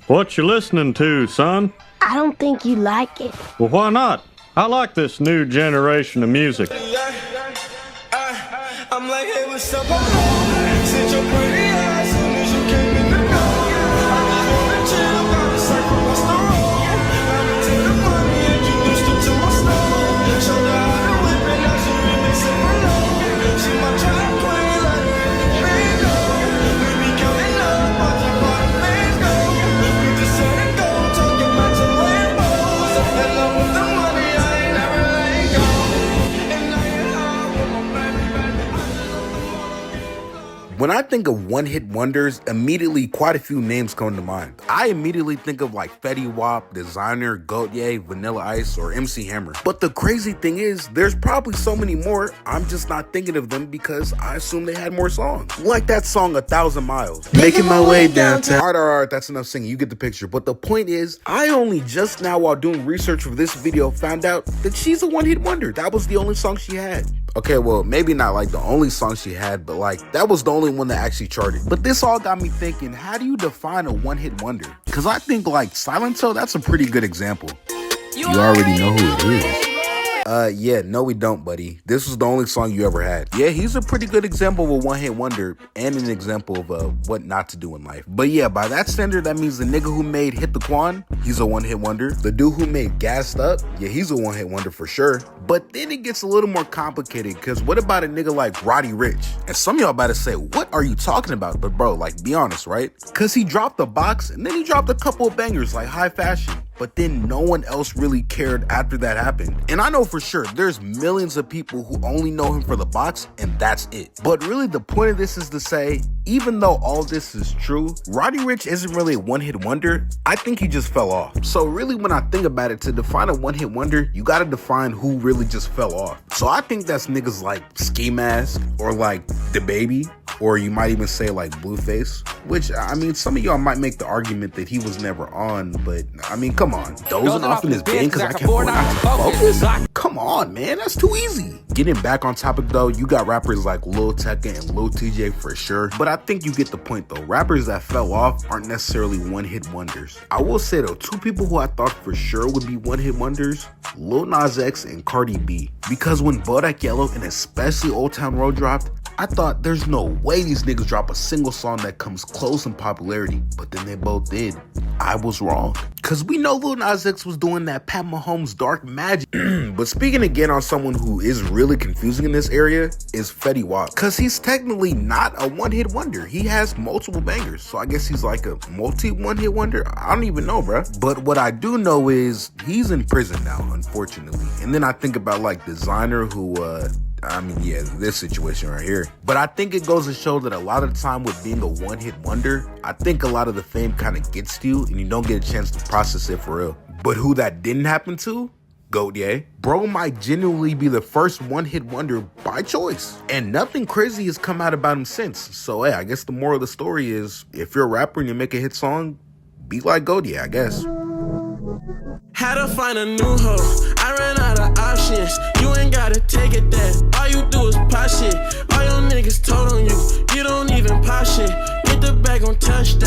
What you listening to, son? I don't think you like it. Well, why not? I like this new generation of music. I'm like, hey, what's up? Since your pretty eyes, soon as you came in the door, I just wanna chill, got a circle across the road. I'm into the money, introduced her to my stove. Showed her how to whip it, now she remixing my low. She my trap queen, like the bingo. We be counting up, watching how the fans go. We just set and go, talking about your Lambos. In love with the money, I ain't never letting go. And I ain't high with my baby. When I think of one-hit wonders, immediately quite a few names come to mind. I immediately think of like Fetty Wap, Designer, Gaultier, Vanilla Ice, or MC Hammer. But the crazy thing is, there's probably so many more, I'm just not thinking of them because I assume they had more songs. Like that song 1,000 Miles. Making my way downtown. Alright, that's enough singing, you get the picture. But the point is, I only just now while doing research for this video found out that she's a one-hit wonder. That was the only song she had. Okay, well, maybe not like the only song she had, but like that was the only one that actually charted. But this all got me thinking, how do you define a one-hit wonder? Because I think like Silent Hill, that's a pretty good example. You already know who it is. Yeah, no we don't, buddy. This was the only song you ever had. Yeah, he's a pretty good example of a one-hit wonder and an example of what not to do in life. But yeah, by that standard, that means the nigga who made Hit the Quan, he's a one-hit wonder. The dude who made Gassed Up, yeah, he's a one-hit wonder for sure. But then it gets a little more complicated, because what about a nigga like Roddy Ricch? And some of y'all about to say, what are you talking about? But bro, like, be honest, right? Because he dropped the box, and then he dropped a couple of bangers like High Fashion. But then no one else really cared after that happened. And I know for sure there's millions of people who only know him for the box, and that's it. But really the point of this is to say, even though all this is true, Roddy Ricch isn't really a one-hit wonder. I think he just fell off. So really when I think about it, to define a one-hit wonder, you gotta define who really just fell off. So I think that's niggas like Ski Mask, or like DaBaby, or you might even say like Blueface, which I mean, some of y'all might make the argument that he was never on, but I mean, come on, dozing off in his bed because I can't afford not to focus? Come on, man, that's too easy. Getting back on topic though, you got rappers like Lil Tecca and Lil TJ for sure, but I think you get the point though. Rappers that fell off aren't necessarily one-hit wonders. I will say though, two people who I thought for sure would be one-hit wonders, Lil Nas X and Cardi B, because when Bodak Yellow and especially Old Town Road dropped, I thought there's no way these niggas drop a single song that comes close in popularity, but then they both did. I was wrong. Cause we know Lil Nas X was doing that Pat Mahomes dark magic. But speaking again on someone who is really confusing in this area is Fetty Wap. Cause he's technically not a one-hit wonder. He has multiple bangers. So I guess he's like a multi-one-hit wonder. I don't even know, bruh. But what I do know is he's in prison now, unfortunately. And then I think about like Designer who, I mean, yeah, this situation right here. But I think it goes to show that a lot of the time with being a one-hit wonder, I think a lot of the fame kind of gets to you and you don't get a chance to process it for real. But who that didn't happen to? Gaultier. Bro might genuinely be the first one-hit wonder by choice. And nothing crazy has come out about him since. So hey, I guess the moral of the story is, if you're a rapper and you make a hit song, be like Gaultier, I guess. Had to find a new hoe, I ran out of options. You ain't gotta take it there, all you do is pop shit. All your niggas told on you, you don't even pop shit. Get the bag on touchdown.